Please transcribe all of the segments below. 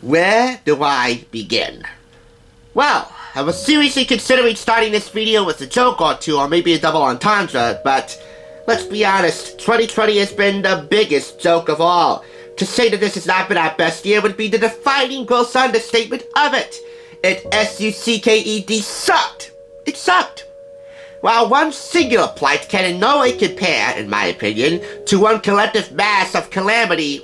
Where do I begin? Well, I was seriously considering starting this video with a joke or two, or maybe a double entendre, but let's be honest, 2020 has been the biggest joke of all. To say that this has not been our best year would be the defining gross understatement of it. It S-U-C-K-E-D sucked. It sucked. While one singular plight can in no way compare, in my opinion, to one collective mass of calamity,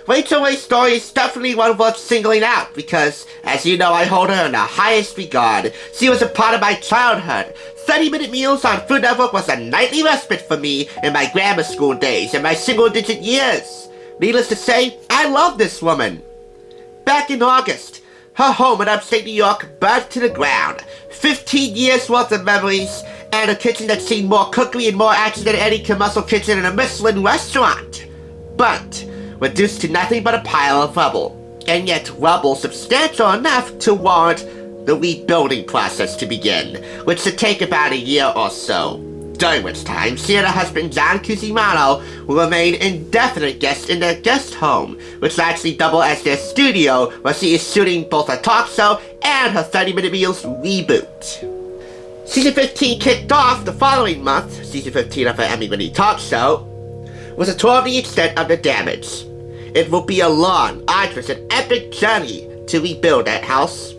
Rachael Ray's story is definitely one worth singling out because, as you know, I hold her in the highest regard. She was a part of my childhood. 30-minute meals on Food Network was a nightly respite for me in my grammar school days and my single-digit years. Needless to say, I love this woman. Back in August, her home in upstate New York burnt to the ground. 15 years worth of memories, and a kitchen that's seen more cookery and more action than any commercial kitchen in a Michelin restaurant. Burnt, reduced to nothing but a pile of rubble, and yet rubble substantial enough to warrant the rebuilding process to begin, which should take about a year or so, during which time she and her husband John Cusimano will remain indefinite guests in their guest home, which will actually double as their studio where she is shooting both her talk show and her 30-minute meals reboot. Season 15 kicked off the following month, season 15 of her Emmy-winning talk show, with a tour of the extent of the damage. It will be a long, arduous, and epic journey to rebuild that house.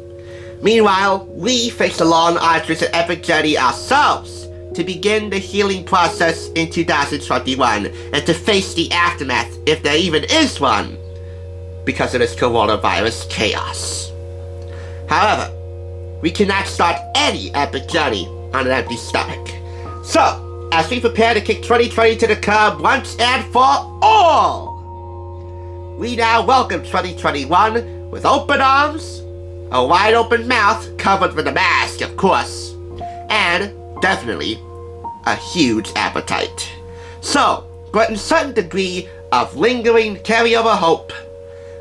Meanwhile, we face a long, arduous, and epic journey ourselves to begin the healing process in 2021 and to face the aftermath, if there even is one, because of this coronavirus chaos. However, we cannot start any epic journey on an empty stomach. So, as we prepare to kick 2020 to the curb once and for all, we now welcome 2021 with open arms, a wide open mouth covered with a mask, of course, and definitely a huge appetite. So, with a certain degree of lingering carryover hope,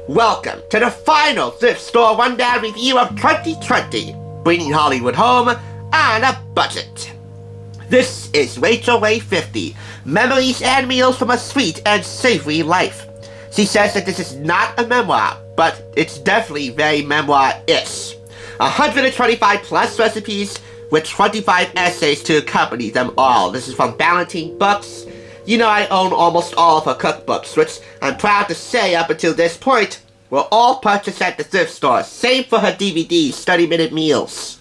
welcome to the final thrift store rundown review of 2020, bringing Hollywood home on a budget. This is Rachael Ray 50, Memories and Meals from a Sweet and Savory Life. She says that this is not a memoir, but it's definitely very memoir-ish. 125 plus recipes with 25 essays to accompany them all. This is from Ballantine Books. You know I own almost all of her cookbooks, which I'm proud to say up until this point were all purchased at the thrift store. Same for her DVDs, 30-minute meals.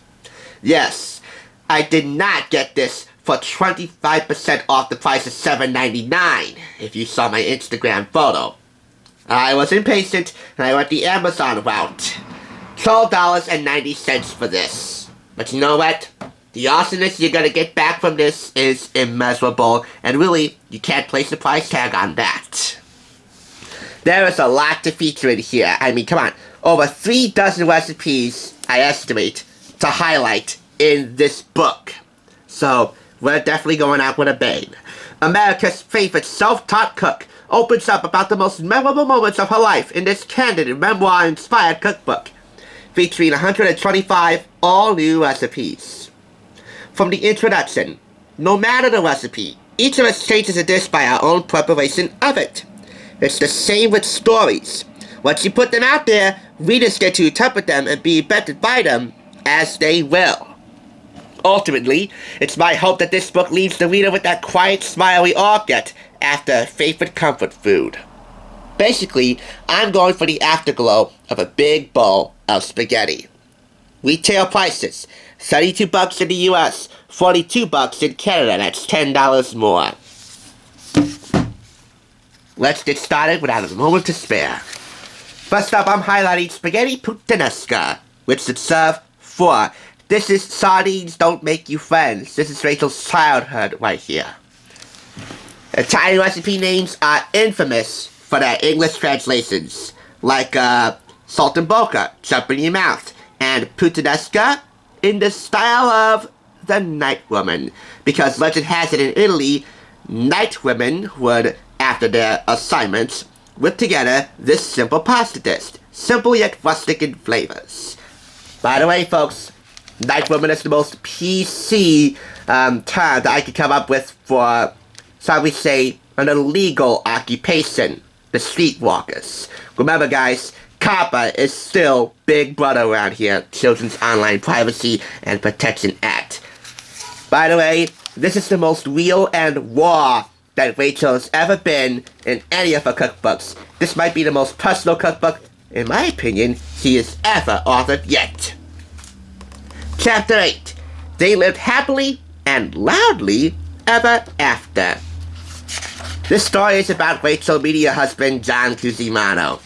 Yes, I did not get this for 25% off the price of $7.99, if you saw my Instagram photo. I was impatient, and I went the Amazon route. $12.90 for this. But you know what? The awesomeness you're gonna get back from this is immeasurable, and really, you can't place a price tag on that. There is a lot to feature in here. I mean, come on. Over 3 dozen recipes, I estimate, to highlight in this book. So, we're definitely going out with a bang. America's favorite self-taught cook opens up about the most memorable moments of her life in this candid memoir-inspired cookbook, featuring 125 all-new recipes. From the introduction, no matter the recipe, each of us changes a dish by our own preparation of it. It's the same with stories. Once you put them out there, readers get to interpret them and be affected by them as they will. Ultimately, it's my hope that this book leaves the reader with that quiet smile we all get after a favorite comfort food. Basically, I'm going for the afterglow of a big bowl of spaghetti. Retail prices, $32 in the US, $42 in Canada, that's $10 more. Let's get started without a moment to spare. First up, I'm highlighting spaghetti puttanesca, which should serve 4. This is Sardines Don't Make You Friends. This is Rachel's childhood right here. Italian recipe names are infamous for their English translations, like saltimbocca, jump in your mouth, and puttanesca in the style of the night woman, because legend has it in Italy, night women would, after their assignments, whip together this simple pasta dish, simple yet rustic in flavors. By the way, folks, night woman is the most PC term that I could come up with for, shall we say, an illegal occupation, the streetwalkers. Remember, guys, COPPA is still big brother around here, Children's Online Privacy and Protection Act. By the way, this is the most real and raw that Rachael has ever been in any of her cookbooks. This might be the most personal cookbook, in my opinion, she has ever authored yet. Chapter 8. They lived happily and loudly ever after. This story is about Rachael meeting her husband, John Cusimano,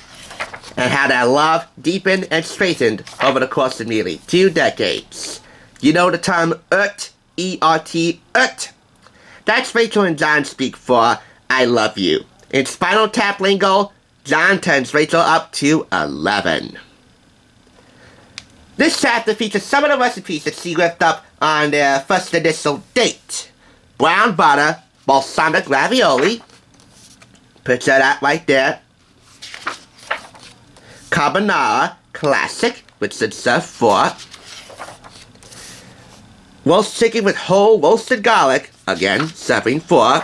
and how their love deepened and strengthened over the course of nearly 2 decades. You know the term ERT? E-R-T, ERT? That's Rachael and John speak for I love you. In Spinal Tap lingo, John turns Rachael up to 11. This chapter features some of the recipes that she whipped up on their first initial date. Brown butter, balsamic ravioli. Picture that right there. Carbonara, classic, which should serve 4. Roast chicken with whole roasted garlic, again, serving 4.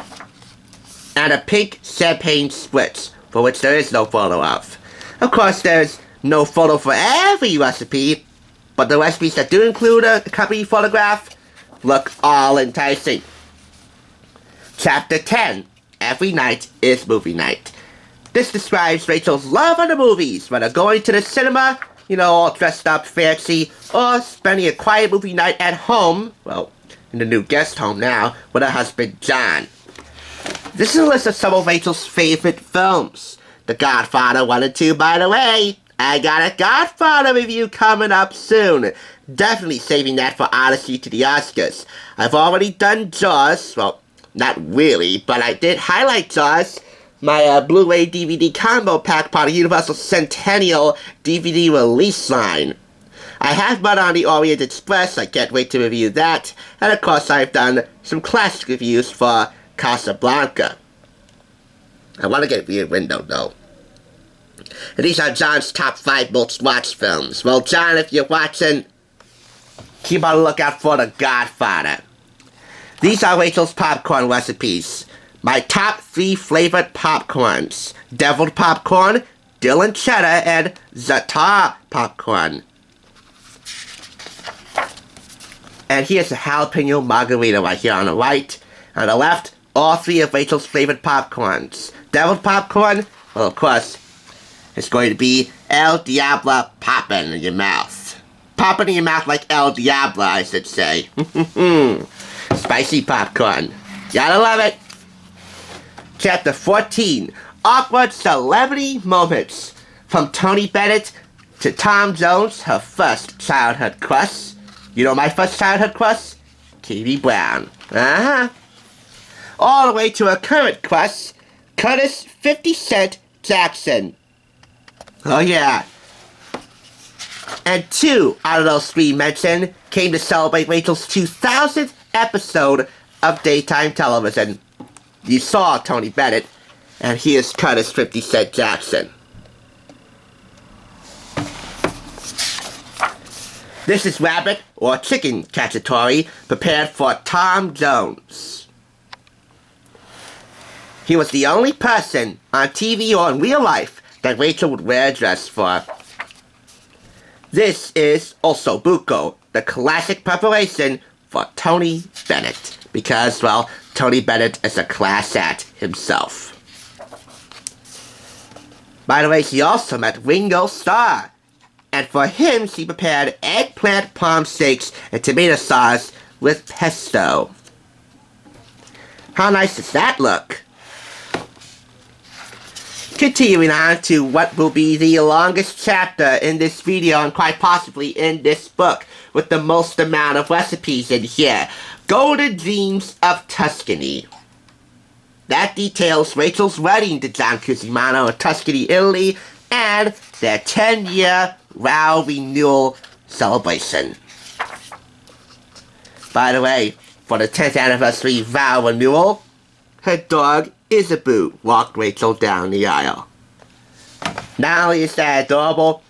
And a pink champagne spritz, for which there is no photo of. Of course, there's no photo for every recipe, but the recipes that do include a company photograph look all enticing. Chapter 10. Every night is movie night. This describes Rachael's love of the movies, whether going to the cinema, all dressed up fancy, or spending a quiet movie night at home, well, in the new guest home now, with her husband John. This is a list of some of Rachael's favorite films. The Godfather 1 and 2, by the way. I got a Godfather review coming up soon. Definitely saving that for Odyssey to the Oscars. I've already done Jaws. Well, not really, but I did highlight Jaws. My Blu-ray DVD combo pack part of Universal Centennial DVD release line. I have Murder on the Orient Express. I can't wait to review that. And of course, I've done some classic reviews for Casablanca. I want to get Rear Window, though. And these are John's top 5 most watched films. Well, John, if you're watching, keep on the lookout for The Godfather. These are Rachael's popcorn recipes. My top 3 flavored popcorns. Deviled popcorn, dill and cheddar, and za'atar popcorn. And here's a jalapeno margarita right here on the right. On the left, all 3 of Rachael's flavored popcorns. Deviled popcorn, well, of course, it's going to be El Diablo poppin' in your mouth. Poppin' in your mouth like El Diablo, I should say. Spicy popcorn. Gotta love it. Chapter 14. Awkward Celebrity Moments. From Tony Bennett to Tom Jones, her first childhood crush. You know my first childhood crush? Katie Brown. All the way to her current crush, Curtis 50 Cent Jackson. Oh yeah. And 2 out of those 3 mentioned came to celebrate Rachael's 2000th episode of daytime television. You saw Tony Bennett, and here's Curtis 50 Cent Jackson. This is rabbit or chicken cacciatore prepared for Tom Jones. He was the only person on TV or in real life that Rachael would wear a dress for. This is osso buco, the classic preparation for Tony Bennett. Because, well, Tony Bennett is a class act himself. By the way, she also met Ringo Starr. And for him, she prepared eggplant palm steaks and tomato sauce with pesto. How nice does that look? Continuing on to what will be the longest chapter in this video and quite possibly in this book with the most amount of recipes in here. Golden Dreams of Tuscany. That details Rachael's wedding to John Cusimano in Tuscany, Italy, and their 10-year vow renewal celebration. By the way, for the 10th anniversary vow renewal, her dog Isabeau walked Rachael down the aisle. Not only is that adorable,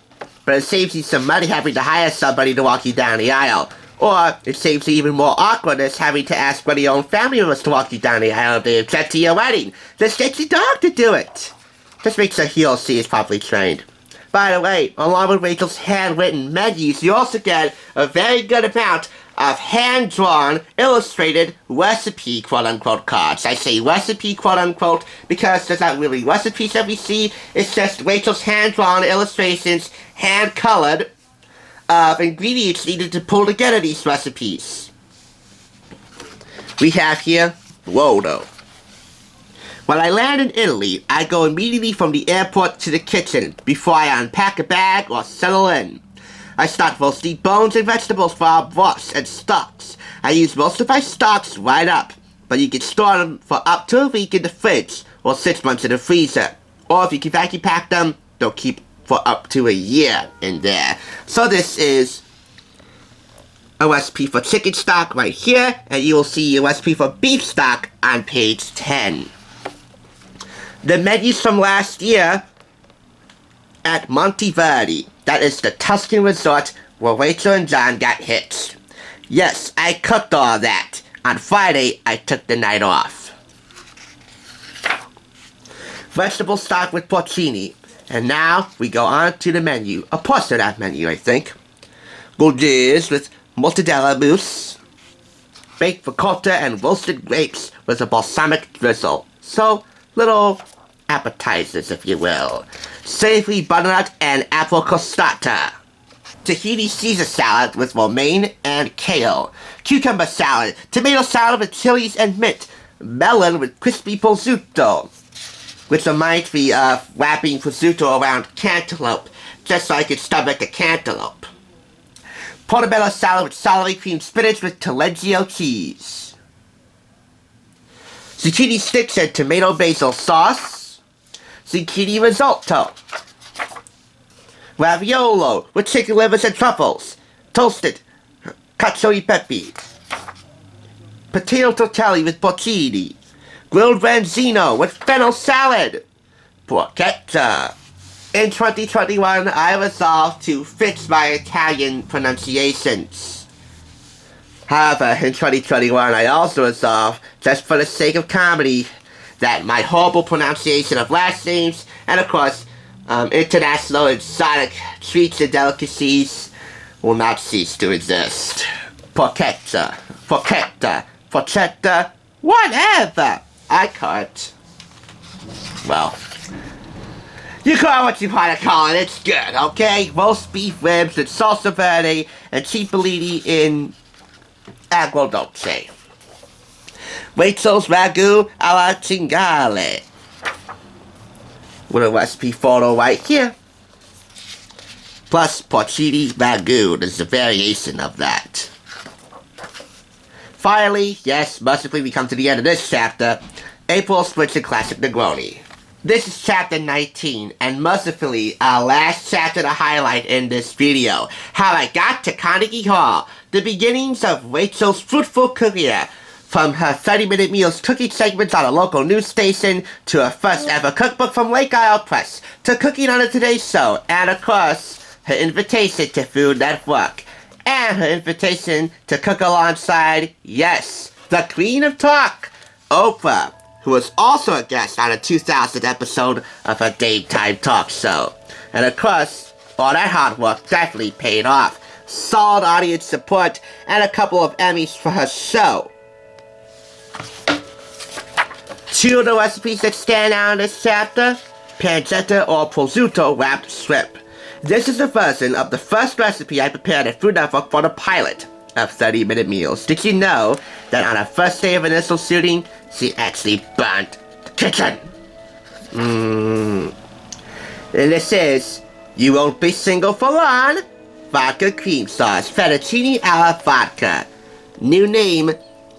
but it saves you some money having to hire somebody to walk you down the aisle. Or it saves you even more awkwardness having to ask one of your own family members to walk you down the aisle if they object to your wedding. Just get your dog to do it. Just make sure he or she is properly trained. By the way, along with Rachel's handwritten menus, you also get a very good amount of hand-drawn, illustrated recipe quote-unquote cards. I say recipe quote-unquote because there's not really recipes that we see. It's just Rachel's hand-drawn illustrations, hand-colored, of ingredients needed to pull together these recipes. We have here Rodo. When I land in Italy, I go immediately from the airport to the kitchen before I unpack a bag or settle in. I start roasting bones and vegetables for our broths and stocks. I use most of my stocks right up, but you can store them for up to a week in the fridge or 6 months in the freezer. Or if you can vacuum pack them, they'll keep for up to a year in there. So this is a recipe for chicken stock right here, and you will see a recipe for beef stock on page 10. The menus from last year at Monteverdi. That is the Tuscan resort where Rachel and John got hitched. Yes, I cooked all that. On Friday, I took the night off. Vegetable stock with porcini. And now, we go on to the menu. A portion of that menu, I think. Boulettes with mortadella mousse. Baked ricotta and roasted grapes with a balsamic drizzle. So, little appetizers, if you will. Savory butternut and apple costata. Tahini Caesar salad with romaine and kale. Cucumber salad. Tomato salad with chilies and mint. Melon with crispy prosciutto. Which reminds me of wrapping prosciutto around cantaloupe, just so I could stomach a cantaloupe. Portobello salad with celery cream spinach with taleggio cheese. Zucchini sticks and tomato basil sauce. Zucchini risotto. Raviolo with chicken livers and truffles. Toasted cacio e pepe. Potato tortelli with porcini. Grilled branzino with fennel salad. Porchetta. In 2021, I resolved to fix my Italian pronunciations. However, in 2021, I also resolved, just for the sake of comedy, that my horrible pronunciation of last names, and of course, international exotic treats and delicacies, will not cease to exist. Porchetta, porchetta, porchetta, whatever. I can't. Well, you call it what you want to call it, it's good, okay? Roast beef ribs with salsa verde and cipollini in agrodolce. Rachel's ragu alla cingale. With a recipe photo right here. Plus porcini ragu, there's a variation of that. Finally, yes, mercifully we come to the end of this chapter, April's Winter Classic Negroni. This is chapter 19, and mercifully our last chapter to highlight in this video. How I got to Carnegie Hall, the beginnings of Rachel's fruitful career, from her 30-minute meals cooking segments on a local news station, to her first ever cookbook from Lake Isle Press, to cooking on a Today Show, and of course, her invitation to Food Network. And her invitation to cook alongside, yes, the Queen of Talk, Oprah, who was also a guest on a 2000 episode of her daytime talk show. And of course, all that hard work definitely paid off. Solid audience support, and a couple of Emmys for her show. Two of the recipes that stand out in this chapter, pancetta or prosciutto wrapped shrimp. This is a version of the first recipe I prepared at Food Network for the pilot of 30-minute meals. Did you know that on her first day of initial shooting, she actually burnt the kitchen? And this is You Won't Be Single for Long, vodka cream sauce, fettuccine alla vodka. New name,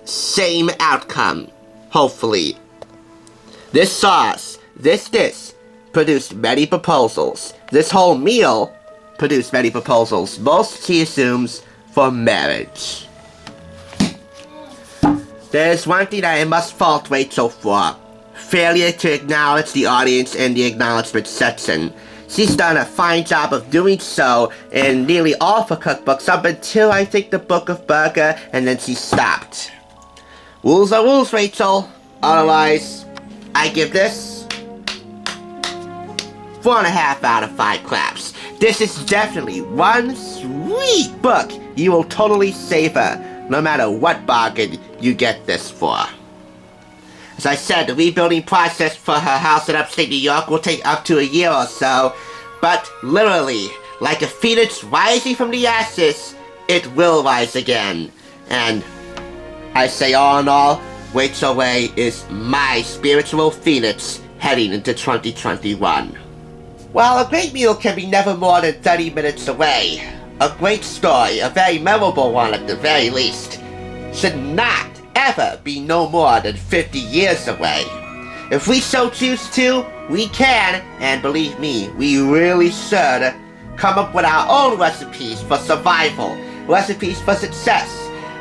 same outcome, hopefully. This sauce, this dish, produced many proposals. This whole meal produced many proposals, most, she assumes, for marriage. There's one thing I must fault Rachel for. Failure to acknowledge the audience in the acknowledgement section. She's done a fine job of doing so in nearly all of her cookbooks up until I think the Book of Burger, and then she stopped. Rules are rules, Rachel. Otherwise, I give this 4.5 out of 5 claps. This is definitely one sweet book you will totally savor, no matter what bargain you get this for. As I said, the rebuilding process for her house in upstate New York will take up to a year or so, but literally, like a phoenix rising from the ashes, it will rise again. And I say all in all, Rachael Ray is my spiritual phoenix heading into 2021. While a great meal can be never more than 30 minutes away, a great story, a very memorable one at the very least, should not ever be no more than 50 years away. If we so choose to, we can, and believe me, we really should, come up with our own recipes for survival, recipes for success,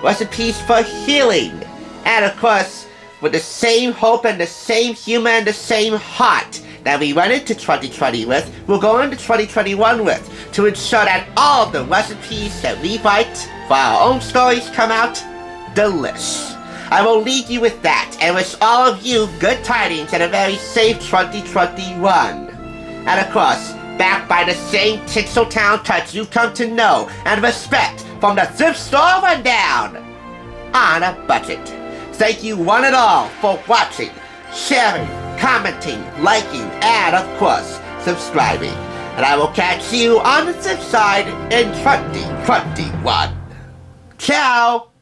recipes for healing, and of course, with the same hope and the same humor and the same heart that we went into 2020 with, we'll go into 2021 with, to ensure that all of the recipes that we write for our own stories come out delish. I will leave you with that, and wish all of you good tidings and a very safe 2021. And of course, backed by the same Tinseltown touch you've come to know and respect from the thrift store rundown, on a budget. Thank you one and all for watching, sharing, commenting, liking, and of course, subscribing. And I will catch you on the flip side in 2021. Ciao!